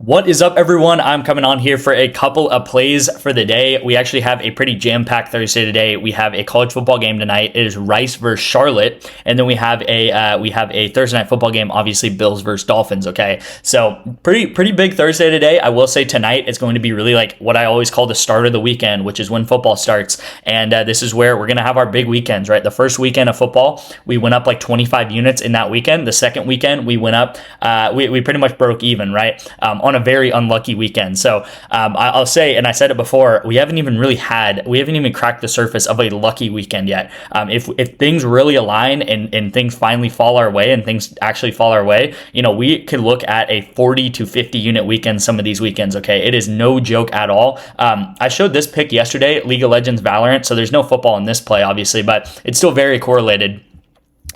What is up, everyone? I'm coming on here for a couple of plays for the day. We actually have a pretty jam-packed Thursday today. We have a college football game tonight. It is Rice versus Charlotte, and then we have a Thursday night football game. Obviously, Bills versus Dolphins. Okay, so pretty big Thursday today. I will say tonight is going to be really like what I always call the start of the weekend, which is when football starts, and this is where we're gonna have our big weekends. Right, the first weekend of football, we went up like 25 units in that weekend. The second weekend, we went up. We pretty much broke even. Right. On a very unlucky weekend. So I'll say, and I said it before, we haven't even cracked the surface of a lucky weekend yet. If things really align and things finally fall our way and things actually fall our way, we could look at a 40 to 50 unit weekend some of these weekends. Okay, it is no joke at all. I showed this pick yesterday, League of Legends Valorant, so there's no football in this play obviously, but it's still very correlated.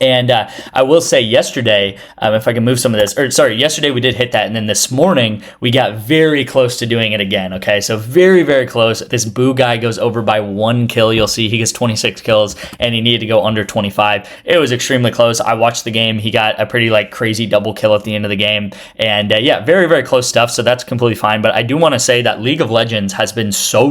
And I will say yesterday, if I can move some of this, yesterday we did hit that. And then this morning we got very close to doing it again. Okay. So very, very close. This Boo guy goes over by 1 kill. You'll see he gets 26 kills and he needed to go under 25. It was extremely close. I watched the game. He got a pretty crazy double kill at the end of the game. And yeah, very, very close stuff. So that's completely fine. But I do want to say that League of Legends has been so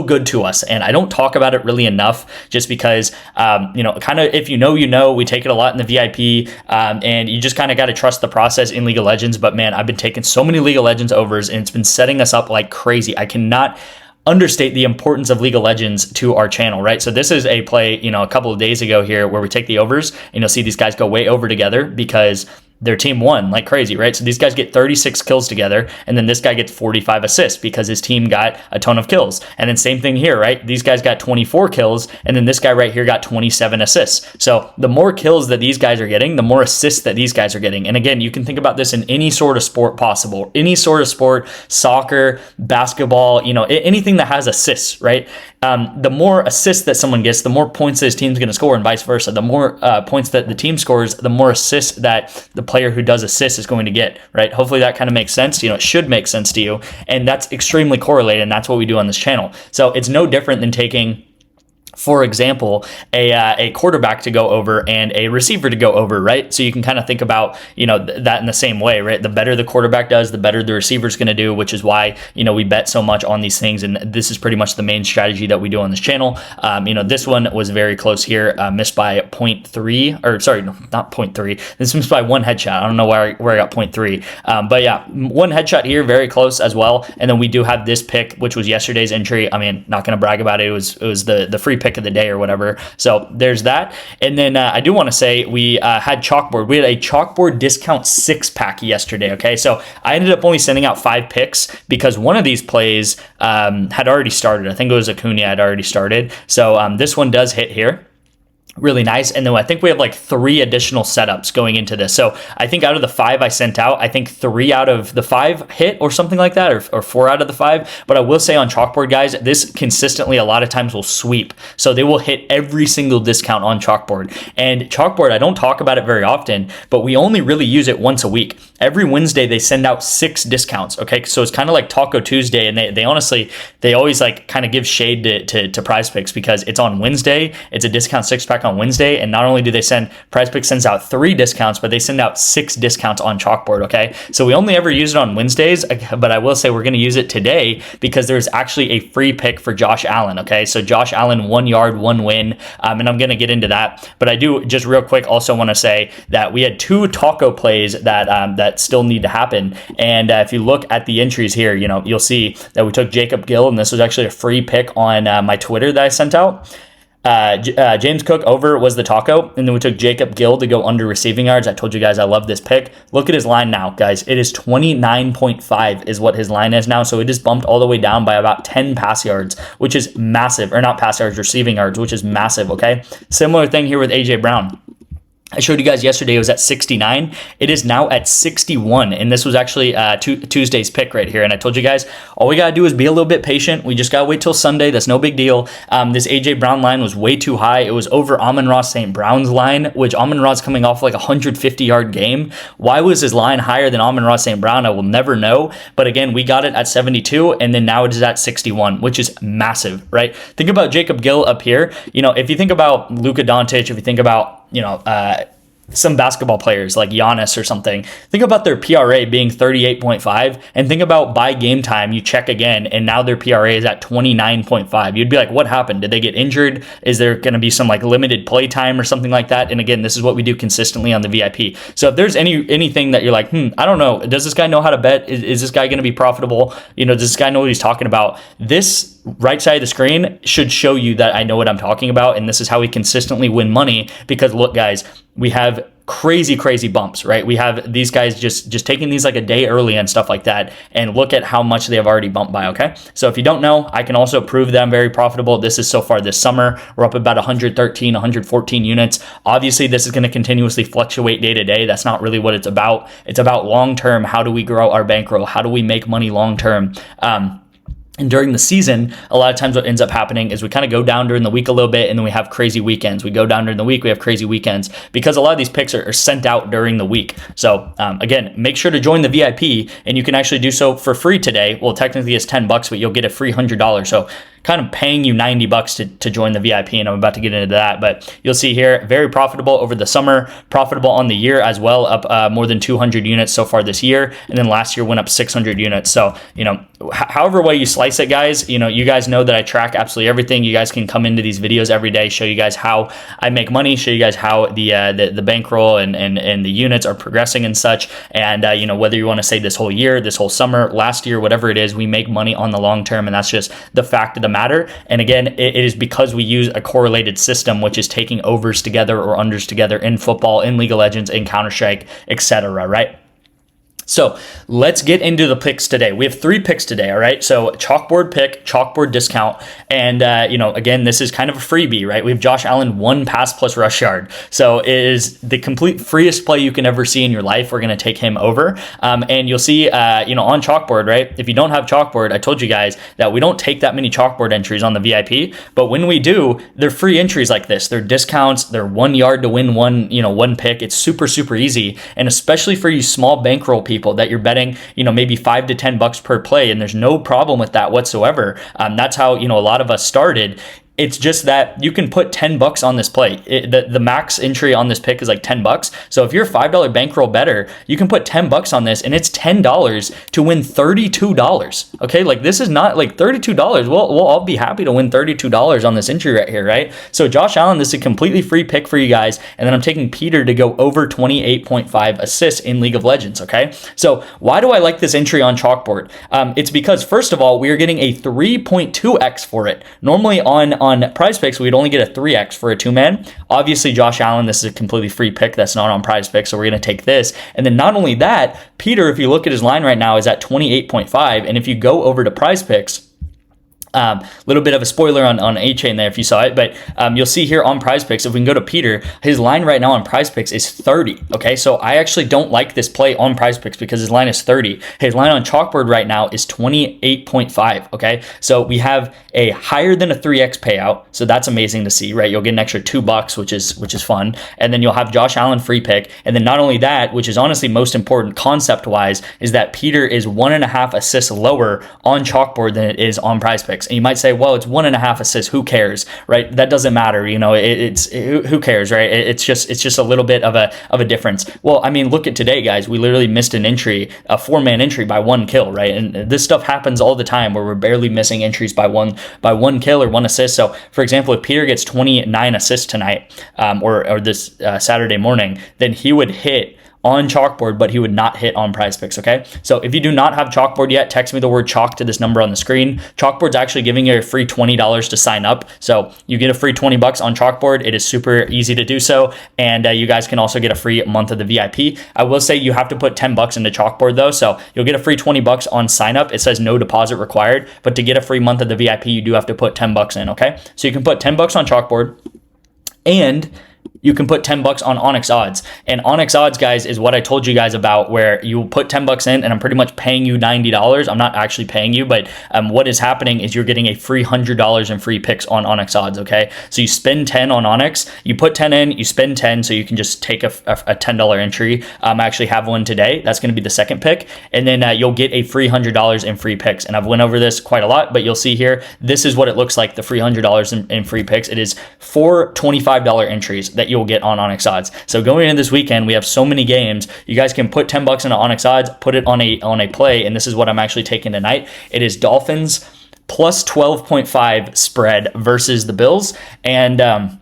good to us. And I don't talk about it really enough just because, kind of if you know, we take it a lot in the VIP, and you just kind of got to trust the process in League of Legends. But man, I've been taking so many League of Legends overs, and it's been setting us up like crazy. I cannot understate the importance of League of Legends to our channel, right? So this is a play, a couple of days ago here where we take the overs, and you'll see these guys go way over together because their team won like crazy, right? So these guys get 36 kills together, and then this guy gets 45 assists because his team got a ton of kills. And then same thing here, right? These guys got 24 kills, and then this guy right here got 27 assists. So the more kills that these guys are getting, the more assists that these guys are getting. And again, you can think about this in any sort of sport possible, any sort of sport, soccer, basketball, anything that has assists, right? The more assists that someone gets, the more points that his team's going to score, and vice versa. The more points that the team scores, the more assists that the player who does assist is going to get, right? Hopefully that kind of makes sense. It should make sense to you, and that's extremely correlated, and that's what we do on this channel. So it's no different than taking, for example, a quarterback to go over and a receiver to go over, right? So you can kind of think about, that in the same way, right? The better the quarterback does, the better the receiver's going to do, which is why, we bet so much on these things. And this is pretty much the main strategy that we do on this channel. This one was very close here, missed by 0.3, or sorry, no, not 0.3. This missed by 1 headshot. I don't know where I got 0.3. But yeah, 1 headshot here, very close as well. And then we do have this pick, which was yesterday's entry. I mean, not going to brag about it. It was the free pick of the day or whatever. So there's that. And then I do want to say we had Chalkboard. We had a Chalkboard discount 6-pack yesterday. Okay, so I ended up only sending out 5 picks because one of these plays had already started. I think it was Ncaa had already started. So this one does hit here. Really nice. And then I think we have like 3 additional setups going into this. So I think out of the 5 I sent out, I think 3 out of the 5 hit or something like that, or 4 out of the 5. But I will say on Chalkboard, guys, this consistently a lot of times will sweep. So they will hit every single discount on Chalkboard. And Chalkboard, I don't talk about it very often, but we only really use it once a week. Every Wednesday they send out 6 discounts. Okay, so it's kind of like Taco Tuesday, and they honestly, they always like kind of give shade to Prizepicks because it's on Wednesday. It's a discount 6-pack on Wednesday, and not only do they Prizepicks sends out 3 discounts, but they send out 6 discounts on Chalkboard. Okay, so we only ever use it on Wednesdays, but I will say we're going to use it today because there's actually a free pick for Josh Allen. Okay, so Josh Allen 1 yard, 1 win, and I'm going to get into that. But I do just real quick also want to say that we had 2 taco plays that still need to happen. And if you look at the entries here, you'll see that we took Jacob Gill, and this was actually a free pick on my Twitter that I sent out. James Cook over was the taco, and then we took Jacob Gill to go under receiving yards. I told you guys I love this pick. Look at his line now, guys. It is 29.5 is what his line is now, so it is bumped all the way down by about 10 pass yards, which is massive, or not pass yards, receiving yards, which is massive. Okay, similar thing here with AJ Brown. I showed you guys yesterday it was at 69. It is now at 61, and this was actually Tuesday's pick right here. And I told you guys, all we got to do is be a little bit patient. We just got to wait till Sunday. That's no big deal. This AJ Brown line was way too high. It was over Amon-Ra St. Brown's line, which Amon-Ra's coming off like a 150-yard game. Why was his line higher than Amon-Ra St. Brown? I will never know. But again, we got it at 72, and then now it is at 61, which is massive, right? Think about Jacob Gill up here. If you think about Luka Doncic, if you think about, some basketball players like Giannis or something. Think about their PRA being 38.5, and think about by game time, you check again, and now their PRA is at 29.5. You'd be like, what happened? Did they get injured? Is there going to be some like limited play time or something like that? And again, this is what we do consistently on the VIP. So if there's anything that you're like, I don't know, does this guy know how to bet? Is this guy going to be profitable? Does this guy know what he's talking about? This right side of the screen should show you that I know what I'm talking about, and this is how we consistently win money. Because look, guys, we have crazy bumps, right? We have these guys just taking these like a day early and stuff like that, and look at how much they have already bumped by. Okay, so if you don't know, I can also prove that I'm very profitable. This is so far this summer, we're up about 113, 114 units. Obviously, this is going to continuously fluctuate day to day. That's not really what it's about. It's about long term. How do we grow our bankroll? How do we make money long term? And during the season, a lot of times what ends up happening is we kind of go down during the week a little bit, and then we have crazy weekends. We go down during the week, we have crazy weekends, because a lot of these picks are sent out during the week. So again, make sure to join the VIP, and you can actually do so for free today. Well, technically it's $10, but you'll get a free $100. So kind of paying you $90 to join the VIP, and I'm about to get into that. But you'll see here, very profitable over the summer, profitable on the year as well, up more than 200 units so far this year, and then last year went up 600 units. So however way you slice it, guys, you guys know that I track absolutely everything. You guys can come into these videos every day, show you guys how I make money, show you guys how the bankroll and the units are progressing and such. And whether you want to say this whole year, this whole summer, last year, whatever it is, we make money on the long term, and that's just the fact of the matter. And again, it is because we use a correlated system, which is taking overs together or unders together in football, in League of Legends, in Counter-Strike, etc. Right? So let's get into the picks today. We have 3 picks today, all right? So chalkboard pick, chalkboard discount, and again, this is kind of a freebie, right? We have Josh Allen 1 pass plus rush yard. So it is the complete freest play you can ever see in your life. We're going to take him over, and you'll see, on chalkboard, right? If you don't have chalkboard, I told you guys that we don't take that many chalkboard entries on the VIP, but when we do, they're free entries like this. They're discounts. They're 1 yard to win one pick. It's super easy, and especially for you small bankroll people that you're betting, maybe $5 to $10 per play, and there's no problem with that whatsoever. That's how, a lot of us started. It's just that you can put $10 on this play. The max entry on this pick is like $10. So if you're a $5 bankroll better, you can put $10 on this, and it's $10 to win $32. Okay, like this is not like $32. We'll all be happy to win $32 on this entry right here, right? So Josh Allen, this is a completely free pick for you guys, and then I'm taking Peter to go over 28.5 assists in League of Legends. Okay, so why do I like this entry on chalkboard? It's because first of all, we are getting a 3.2x for it. Normally on Prizepicks, we'd only get a 3x for a 2-man. Obviously, Josh Allen, this is a completely free pick that's not on Prizepicks, so we're going to take this. And then not only that, Peter, if you look at his line right now, is at 28.5. And if you go over to Prizepicks, little bit of a spoiler on A-Chain there if you saw it, but you'll see here on Prizepicks, if we can go to Peter, his line right now on Prizepicks is 30. Okay, so I actually don't like this play on Prizepicks because his line is 30. His line on Chalkboard right now is 28.5. Okay, so we have a higher than a 3x payout, so that's amazing to see, right? You'll get an extra $2, which is fun, and then you'll have Josh Allen free pick, and then not only that, which is honestly most important concept-wise, is that Peter is 1.5 assists lower on Chalkboard than it is on Prizepicks. And you might say, well, it's 1.5 assists. Who cares, right? That doesn't matter. Who cares, right? It's just a little bit of a difference. Well, I mean, look at today, guys. We literally missed an entry, a 4-man entry by 1 kill, right? And this stuff happens all the time where we're barely missing entries by one kill or 1 assist. So, for example, if Peter gets 29 assists tonight, or this Saturday morning, then he would hit on Chalkboard, but he would not hit on Prizepicks. Okay, so if you do not have Chalkboard yet, text me the word chalk to this number on the screen. Chalkboard's actually giving you a free $20 to sign up, so you get a free $20 on Chalkboard. It is super easy to do so, and you guys can also get a free month of the VIP. I will say you have to put $10 into Chalkboard though, so you'll get a free $20 on sign up. It says no deposit required, but to get a free month of the VIP, you do have to put $10 in. Okay, so you can put $10 on Chalkboard, and you can put $10 on Onyx Odds. And Onyx Odds, guys, is what I told you guys about, where you put $10 in and I'm pretty much paying you $90. I'm not actually paying you, but what is happening is you're getting a free $100 in free picks on Onyx Odds, okay? So you spend 10 on Onyx, you put 10 in, you spend 10, so you can just take a $10 entry. I actually have one today. That's going to be the second pick. And then you'll get a free $100 in free picks. And I've went over this quite a lot, but you'll see here, this is what it looks like, the free $100 in free picks. It is 4 $25 entries that that you'll get on Onyx Odds. So going into this weekend, we have so many games. You guys can put 10 bucks into Onyx Odds, put it on a play, and this is what I'm actually taking tonight. It is Dolphins plus 12.5 spread versus the Bills, and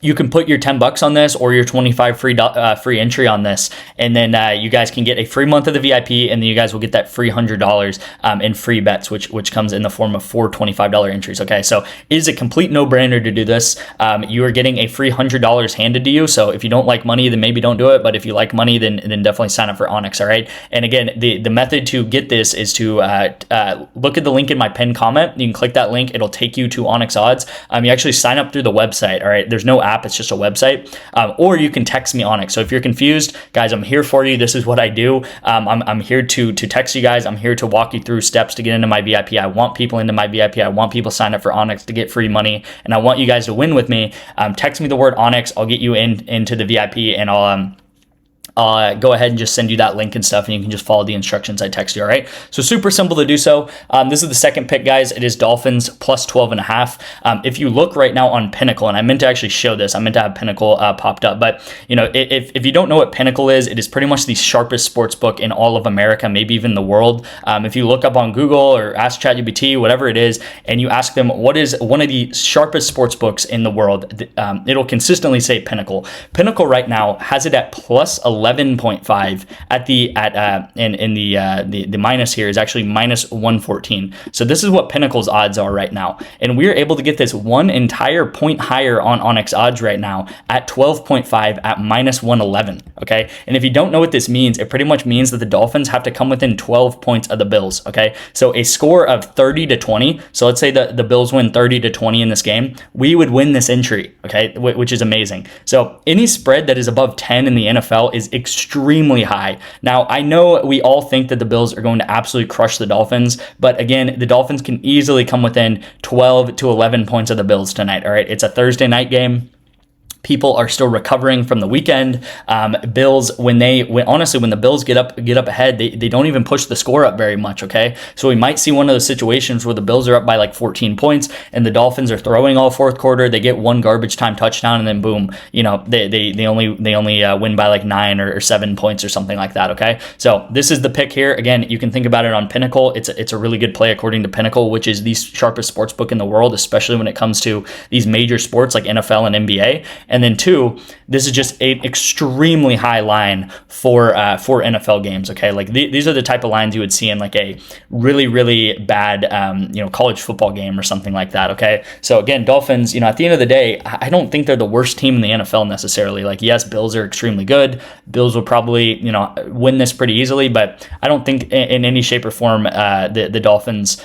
you can put your 10 bucks on this or your 25 free entry on this, and then you guys can get a free month of the VIP, and then you guys will get that free $100 in free bets, which comes in the form of 4 $25 entries. Okay, so it is a complete no-brainer to do this. You are getting a free $100 handed to you. So if you don't like money, then maybe don't do it. But if you like money, then definitely sign up for Onyx. All right. And again, the method to get this is to look at the link in my pinned comment. You can click that link. It'll take you to Onyx Odds. You actually sign up through the website. All right. There's no app. It's just a website. Or you can text me Onyx. So if you're confused, guys, I'm here for you. This is what I do. I'm here to text you guys. I'm here to walk you through steps to get into my VIP. I want people into my VIP. I want people to sign up for Onyx to get free money, and I want you guys to win with me. Text me the word Onyx. I'll get you into the VIP, and I'll go ahead and just send you that link and stuff, and you can just follow the instructions I text you. All right. So super simple to do so. This is the second pick, guys. It is Dolphins plus 12.5. If you look right now on Pinnacle, and I meant to actually show this, I meant to have Pinnacle popped up, but if you don't know what Pinnacle is, it is pretty much the sharpest sports book in all of America, maybe even the world. If you look up on Google or ask ChatGPT, whatever it is, and you ask them what is one of the sharpest sports books in the world, it'll consistently say Pinnacle. Pinnacle right now has it at plus 11.5 the minus here is actually minus 114. So this is what Pinnacle's odds are right now, and we're able to get this one entire point higher on Onyx Odds right now at 12.5 at minus 111. Okay, and if you don't know what this means, it pretty much means that the Dolphins have to come within 12 points of the Bills. Okay, so a score of 30-20. So let's say the Bills win 30-20 in this game, we would win this entry. Okay, which is amazing. So any spread that is above 10 in the NFL is extremely high. Now, I know we all think that the Bills are going to absolutely crush the Dolphins, but again, the Dolphins can easily come within 12 to 11 points of the Bills tonight. All right, it's a Thursday night game. People are still recovering from the weekend. Bills, when the Bills get up ahead, they don't even push the score up very much. Okay, so we might see one of those situations where the Bills are up by like 14 points, and the Dolphins are throwing all fourth quarter. They get one garbage time touchdown, and then boom, they only win by like 9 or 7 points or something like that. Okay, so this is the pick here. Again, you can think about it on Pinnacle. It's a really good play according to Pinnacle, which is the sharpest sports book in the world, especially when it comes to these major sports like NFL and NBA. And then 2, this is just an extremely high line for NFL games. Okay, like these are the type of lines you would see in like a really, really bad college football game or something like that. Okay, so again, Dolphins, at the end of the day, I don't think they're the worst team in the NFL necessarily. Like, yes, Bills are extremely good. Bills will probably win this pretty easily, but I don't think in any shape or form the Dolphins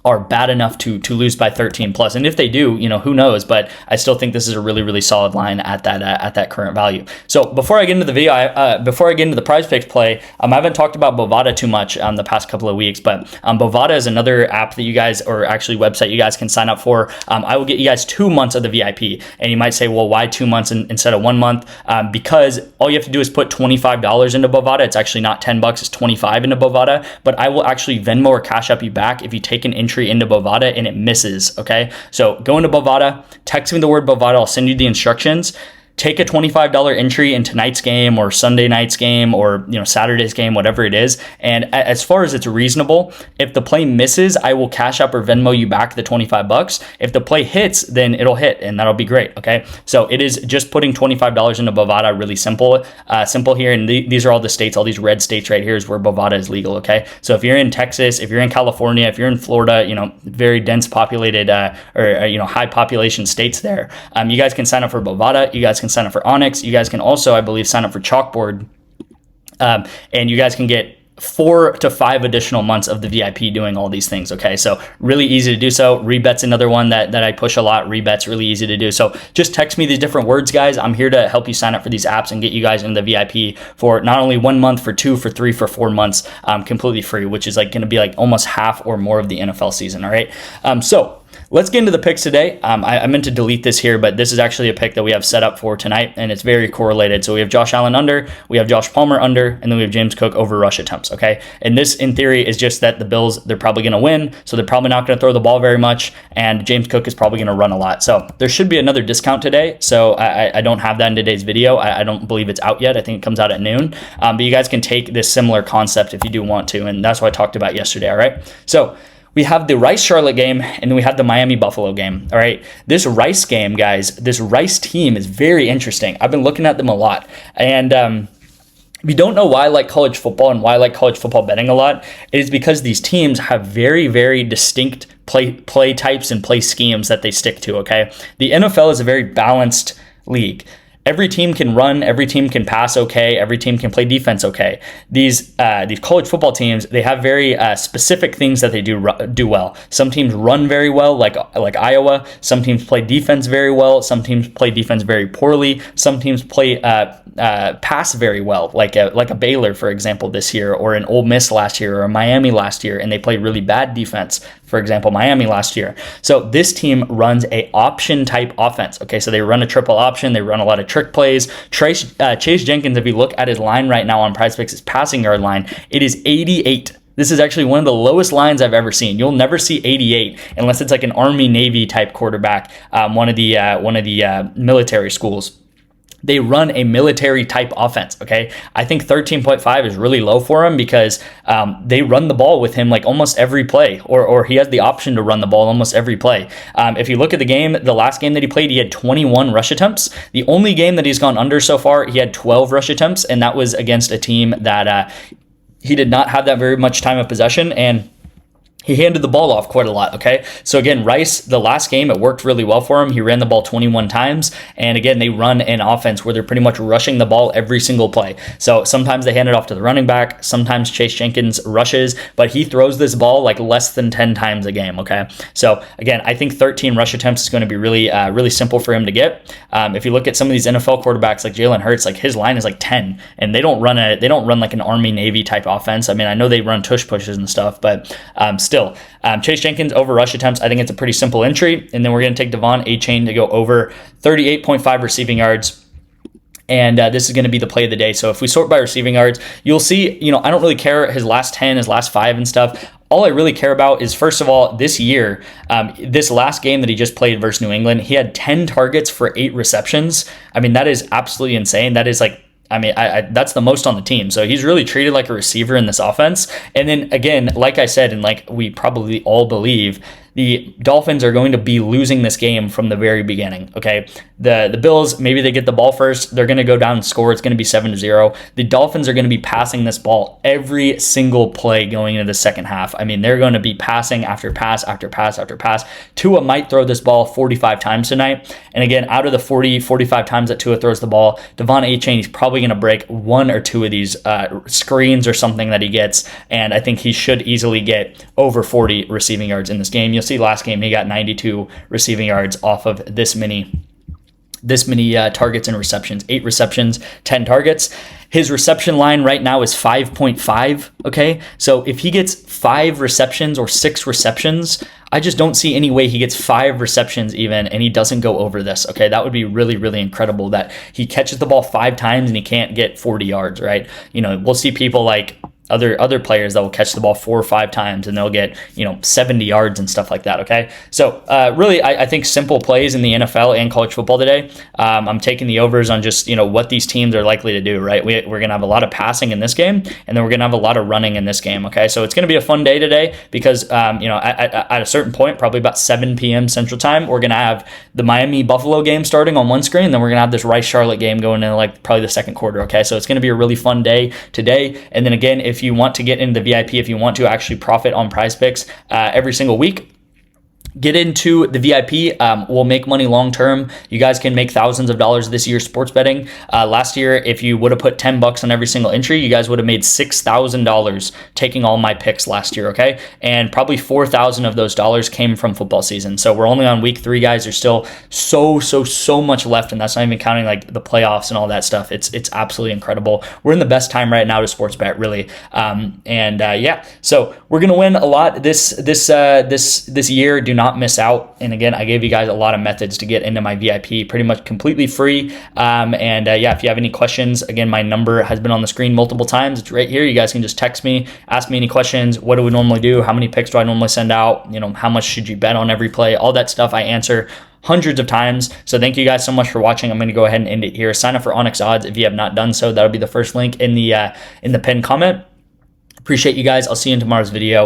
are bad enough to lose by 13 plus. And if they do, who knows? But I still think this is a really, really solid line at that current value. So before I get into the video, before I get into the Prizepicks play, I haven't talked about BOVADA too much the past couple of weeks, but BOVADA is another app that you guys, or actually website you guys can sign up for. I will get you guys 2 months of the VIP. And you might say, well, why 2 months instead of 1 month? Because all you have to do is put $25 into BOVADA. It's actually not 10 bucks, it's 25 into BOVADA, but I will actually Venmo or Cash App you back if you take an entry into BOVADA and it misses. Okay, so go into BOVADA, text me the word BOVADA, I'll send you the instructions. Take a $25 entry in tonight's game or Sunday night's game or Saturday's game, whatever it is. And as far as it's reasonable, if the play misses, I will Cash App or Venmo you back the 25 bucks. If the play hits, then it'll hit, and that'll be great. Okay, so it is just putting $25 into BOVADA. Really simple here. And these are all the states, all these red states right here is where BOVADA is legal. Okay, so if you're in Texas, if you're in California, if you're in Florida, very dense populated or high population states there, you guys can sign up for BOVADA. You guys can sign up for Onyx. You guys can also, I believe, sign up for Chalkboard, and you guys can get 4 to 5 additional months of the VIP doing all these things. Okay, so really easy to do so. Rebet's another one that I push a lot. Rebet's really easy to do. So just text me these different words, guys. I'm here to help you sign up for these apps and get you guys into the VIP for not only 1 month, for 2, for 3, for 4 months, completely free, which is like going to be like almost half or more of the NFL season. All right, so let's get into the picks today. I meant to delete this here, but this is actually a pick that we have set up for tonight, and it's very correlated. So we have Josh Allen under, we have Josh Palmer under, and then we have James Cook over rush attempts, okay? And this, in theory, is just that the Bills, they're probably going to win, so they're probably not going to throw the ball very much, and James Cook is probably going to run a lot. So there should be another discount today, so I don't have that in today's video. I don't believe it's out yet. I think it comes out at noon, but you guys can take this similar concept if you do want to, and that's what I talked about yesterday, all right? So we have the Rice-Charlotte game, and then we have the Miami-Buffalo game, all right? This Rice game, guys, this Rice team is very interesting. I've been looking at them a lot, and if you don't know why I like college football and why I like college football betting a lot, it is because these teams have very, very distinct play types and play schemes that they stick to, okay? The NFL is a very balanced league. Every team can run, every team can pass okay, every team can play defense okay. These college football teams, they have very specific things that they do well. Some teams run very well, like Iowa. Some teams play defense very well. Some teams play defense very poorly. Some teams play pass very well, like a Baylor, for example, this year, or an Ole Miss last year, or a Miami last year, and they play really bad defense. For example, Miami last year. So this team runs a option type offense. Okay, so they run a triple option. They run a lot of trick plays. Chase Jenkins, if you look at his line right now on Prizepicks, his passing yard line, it is 88. This is actually one of the lowest lines I've ever seen. You'll never see 88 unless it's like an Army Navy type quarterback, one of the military schools. They run a military type offense, okay? I think 13.5 is really low for him because they run the ball with him like almost every play, or he has the option to run the ball almost every play. If you look at the last game that he played, he had 21 rush attempts. The only game that he's gone under so far, he had 12 rush attempts, and that was against a team that he did not have that very much time of possession, and he handed the ball off quite a lot, okay? So again, Rice, the last game, it worked really well for him. He ran the ball 21 times. And again, they run an offense where they're pretty much rushing the ball every single play. So sometimes they hand it off to the running back. Sometimes Chase Jenkins rushes, but he throws this ball like less than 10 times a game, okay? So again, I think 13 rush attempts is going to be really simple for him to get. If you look at some of these NFL quarterbacks like Jalen Hurts, like his line is like 10, and they don't run like an Army Navy type offense. I mean, I know they run tush pushes and stuff, but still, Chase Jenkins over rush attempts, I think it's a pretty simple entry. And then we're going to take Devon Achane to go over 38.5 receiving yards. And this is going to be the play of the day. So if we sort by receiving yards, you'll see, I don't really care his last 10, his last 5 and stuff. All I really care about is, first of all, this year, this last game that he just played versus New England, he had 10 targets for 8 receptions. I mean, that is absolutely insane. That is like, that's the most on the team. So he's really treated like a receiver in this offense. And then again, like I said, and like we probably all believe, the Dolphins are going to be losing this game from the very beginning, okay? The Bills, maybe they get the ball first. They're going to go down and score. It's going to be 7-0. The Dolphins are going to be passing this ball every single play going into the second half. I mean, they're going to be passing after pass after pass after pass. Tua might throw this ball 45 times tonight. And again, out of the 45 times that Tua throws the ball, Devon Achane is probably going to break 1 or 2 of these screens or something that he gets. And I think he should easily get over 40 receiving yards in this game. You'll see last game he got 92 receiving yards off of this many targets and receptions. 8 receptions, 10 targets. His reception line right now is 5.5, okay? So if he gets 5 receptions or 6 receptions, I just don't see any way he gets 5 receptions even and he doesn't go over this, okay? That would be really incredible that he catches the ball 5 times and he can't get 40 yards, right? We'll see people like other players that will catch the ball 4 or 5 times and they'll get 70 yards and stuff like that. Okay, so really I think simple plays in the NFL and college football today. I'm taking the overs on just what these teams are likely to do. Right, we're gonna have a lot of passing in this game, and then we're gonna have a lot of running in this game. Okay, so it's gonna be a fun day today because at a certain point, probably about 7 p.m. Central Time, we're gonna have the Miami Buffalo game starting on one screen, then we're gonna have this Rice Charlotte game going in like probably the second quarter. Okay, so it's gonna be a really fun day today, and then again, if you want to get into the VIP, if you want to actually profit on Prizepicks every single week, get into the VIP. We'll make money long term. You guys can make thousands of dollars this year sports betting. Last year, if you would have put $10 on every single entry, you guys would have made $6,000 taking all my picks last year, okay? And probably 4,000 of those dollars came from football season. So we're only on week 3, guys. There's still so much left, and that's not even counting like the playoffs and all that stuff. It's absolutely incredible. We're in the best time right now to sports bet, really. Yeah, so we're gonna win a lot this year. Do not not miss out. And again, I gave you guys a lot of methods to get into my VIP, pretty much completely free. Yeah, if you have any questions, again, my number has been on the screen multiple times. It's right here. You guys can just text me, ask me any questions. What do we normally do? How many picks do I normally send out? You know, how much should you bet on every play? All that stuff I answer hundreds of times. So thank you guys so much for watching. I'm going to go ahead and end it here. Sign up for Onyx Odds if you have not done so. That'll be the first link in the pinned comment. Appreciate you guys. I'll see you in tomorrow's video.